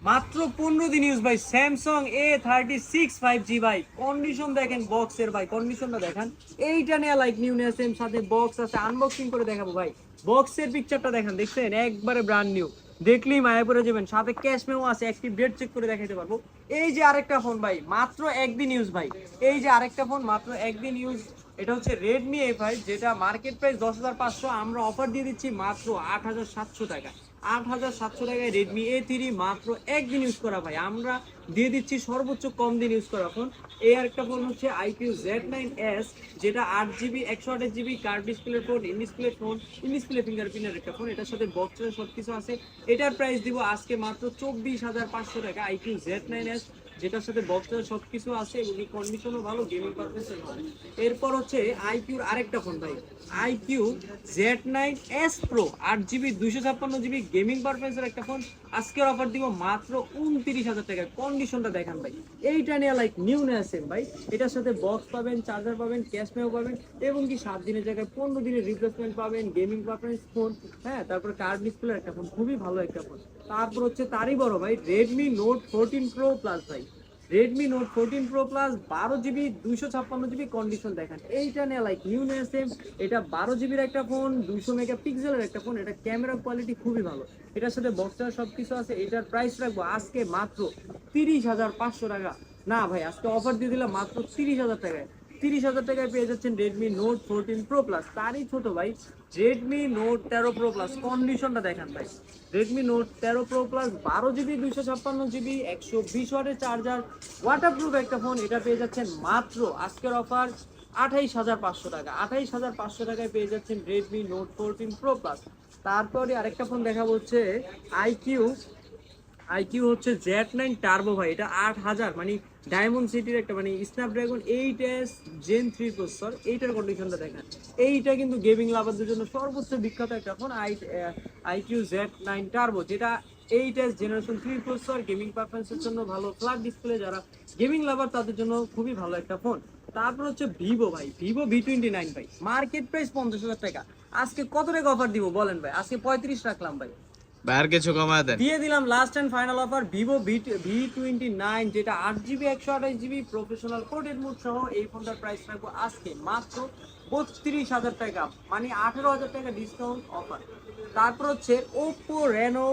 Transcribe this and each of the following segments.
মাত্র 15 দিন ইউজ ভাই, স্যামসাং A36 5G ভাই। কন্ডিশন দেখেন বক্সের ভাই, কন্ডিশনটা দেখেন। এইটা নিয়ে লাইক নিউ নিয়ে আসেন, সাথে বক্স আছে, আনবক্সিং করে দেখাবো ভাই। বক্সের পিকচারটা দেখেন, দেখছেন একবারে ব্র্যান্ড নিউ, দেখলেই মায়া পড়ে যাবেন। সাথে ক্যাশ মেমো আছে, একটি ডেট চেক করে দেখাতে পারবো। এই যে আরেকটা ফোন ভাই, মাত্র একদিন ইউজ ভাই। এই যে আরেকটা ফোন মাত্র একদিন ইউজ, এটা হচ্ছে রেডমি A5, যেটা মার্কেট প্রাইস 10,500, আমরা অফার দিয়ে দিচ্ছি মাত্র 8,700 টাকা। 8,700 টাকায় রেডমি A3 মাত্র একদিন ইউজ করা ভাই। আমরা দিয়ে দিচ্ছি সর্বোচ্চ কম দিন ইউজ করা ফোন। এই আরেকটা ফোন হচ্ছে IQ Z9s, যেটা 8GB 128GB curve display phone, in display phone, in display ফিঙ্গারপ্রিন্টের একটা ফোন। এটার সাথে বক্সের সবকিছু আছে। এটার প্রাইস দিব আজকে মাত্র 24,500 টাকা। IQ Z9s, যেটার সাথে বক্সের সবকিছু আছে এবং কন্ডিশনও ভালো, গেমিং পারফরম্যান্স ভালো। এরপর হচ্ছে আইকিউর আরেকটা ফোন ভাই, IQ Z9s Pro, 8GB 256GB gaming পারফরম্যান্সের একটা ফোন। আজকের অফার দিব মাত্র 29,000 টাকা। কন্ডিশনটা দেখেন ভাই, এইটা নিয়ে লাইক নিউ নিয়ে আসেন ভাই। এটার সাথে বক্স পাবেন, চার্জার পাবেন, ক্যাশ মেও পাবেন, এবং কি 7 দিনের জায়গায় 15 দিনের রিপ্লেসমেন্ট পাবেন। গেমিং পারফরম্যান্স ফোন, হ্যাঁ। তারপর কার্ভ ডিসপ্লে একটা ফোন, খুবই ভালো একটা ফোন। তারপর হচ্ছে তারই বড় ভাই, Redmi Note 14 Pro Plus ভাই। Redmi Note 14 Pro Plus 12GB 256GB condition দেখেন। এইটা নিয়ে লাইক নিউ নিয়ে সেম। এটা 12GBর একটা ফোন, 200 মেগাপিক্সেলের একটা ফোন। এটা ক্যামেরা কোয়ালিটি খুবই ভালো। এটার সাথে বক্সটা সবকিছু আছে। এটার প্রাইস রাখবো আজকে মাত্র 30,500 টাকা। না ভাই, আজকে অফার দিয়ে দিলাম মাত্র 30,000 টাকায়। 30,000 টাকায় পেয়ে যাচ্ছেন Redmi Note 14 Pro Plus। তারই ছোট ভাই, Redmi Note 13 Pro Plus। কন্ডিশনটা দেখেন ভাই, Redmi Note 13 Pro Plus 12GB 256GB 120 ওয়াটের চার্জার, ওয়াটারপ্রুফ একটা ফোন। এটা পেয়ে যাচ্ছেন মাত্র আজকের অফার 28,500 টাকা। 28,500 টাকায় পেয়ে যাচ্ছেন Redmi Note 14 Pro Plus। তারপরে আরেকটা ফোন দেখাবো হচ্ছে আইকিউ। আইকিউ হচ্ছে Z9 টার্বো ভাই। এটা 8,000 মানে ডায়মন্ড সিটির একটা মানে স্ন্যাপড্রাগন 8s Gen 3 প্রসেসর। এইটার কন্ডিশনটা দেখেন। এইটা কিন্তু গেমিং লাভারদের জন্য সর্বোচ্চ বিখ্যাত একটা ফোন, আইকিউ Z9 টার্বো, যেটা 8s জেনারেশন 3 প্রসেসর। গেমিং পারফরম্যান্সের জন্য ভালো, ফ্ল্যাট ডিসপ্লে, যারা গেমিং লাভার তাদের জন্য খুবই ভালো একটা ফোন। তারপর হচ্ছে ভিভো ভাই, ভিভো V29 ভাই। মার্কেট প্রাইস 50,000 টাকা। আজকে কত টাকা অফার দিব বলেন ভাই? আজকে 35 রাখলাম ভাই। ভাই আর কিছু কমায় দেন। দিয়ে দিলাম last and final offer, Vivo V29, যেটা 8GB 128GB professional coded mode সহ। এই ফোনটার প্রাইস রাখবো আজকে মাত্র 32,000 টাকা, মানে 18,000 টাকা ডিসকাউন্ট অফার। তারপর হচ্ছে Oppo Reno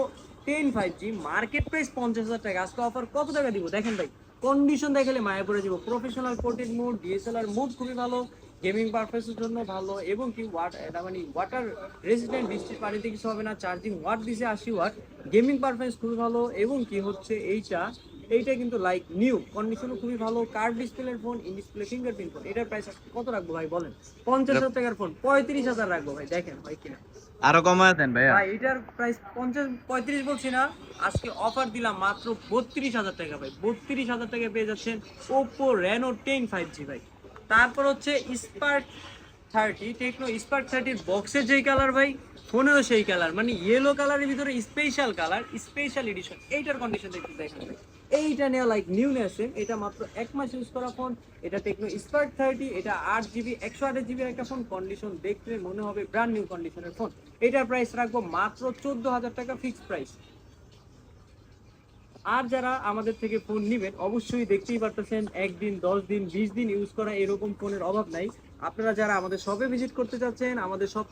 10 5G, market price 50,000 টাকা। আজকে অফার কত টাকা দিব দেখেন ভাই, কন্ডিশন দেখালে মায়া পড়ে যাবো। Professional coded mode, DSLR mode খুবই ভালো, গেমিং পারফরম্যান্সের জন্য ভালো, এবং কি ওয়াটার রেজিস্ট্যান্ট, বৃষ্টির পানিতে কিছু হবে না। চার্জিং ওয়াট দিছে 80 ওয়াট, গেমিং পারফরম্যান্স খুবই ভালো, এবং কি হচ্ছে এইটা কিন্তু লাইক নিউ, কন্ডিশনও খুবই ভালো। কার্ভ ডিসপ্লের phone, in display fingerprint phone. এটার প্রাইস কত রাখবো ভাই বলেন? 50,000 টাকার ফোন 35,000 রাখবো ভাই। দেখেন ভাই কিনা আরো কমায় দেন ভাইয়া। ভাই, এটার প্রাইস 35 বলছি না, আজকে অফার দিলাম মাত্র 32,000 টাকা ভাই। 32,000 টাকায় পেয়ে যাচ্ছেন Oppo Reno 10 5G ভাই। তারপর হচ্ছে স্পার্ক 30, টেকনো স্পার্ক 30 বক্সের যেই কালার ভাই, ফোনেও সেই কালার, মানে ইয়েলো কালারের ভিতরে স্পেশাল কালার, স্পেশাল এডিশন। এইটার কন্ডিশন দেখতে দেখেন ভাই। এইটা নিয়ে লাইক নিউ নিয়ে আসেন। এটা মাত্র 1 মাস ইউজ করা ফোন। এটা টেকনো স্পার্ক 30, এটা 8GB 128GB একটা ফোন। কন্ডিশন দেখতে মনে হবে ব্র্যান্ড নিউ কন্ডিশনের ফোন। এটার প্রাইস রাখবো মাত্র 14,000 টাকা ফিক্সড প্রাইস। আর যারা আমাদের থেকে ফোন নেবেন, অবশ্যই দেখতেই পারতেছেন, একদিন 10 দিন 20 দিন ইউজ করা এরকম ফোনের অভাব নাই। আপনারা যারা আমাদের শপে ভিজিট করতে চাচ্ছেন, আমাদের শপ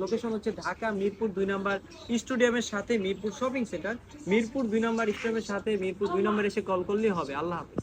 লোকেশন হচ্ছে ঢাকা মিরপুর 2 নম্বর স্টেডিয়ামের সাথে মিরপুর শপিং সেন্টার। মিরপুর 2 নম্বর স্টেডিয়ামের সাথে মিরপুর 2 নম্বর এসে কল করলেই হবে। আল্লাহ হাফেজ।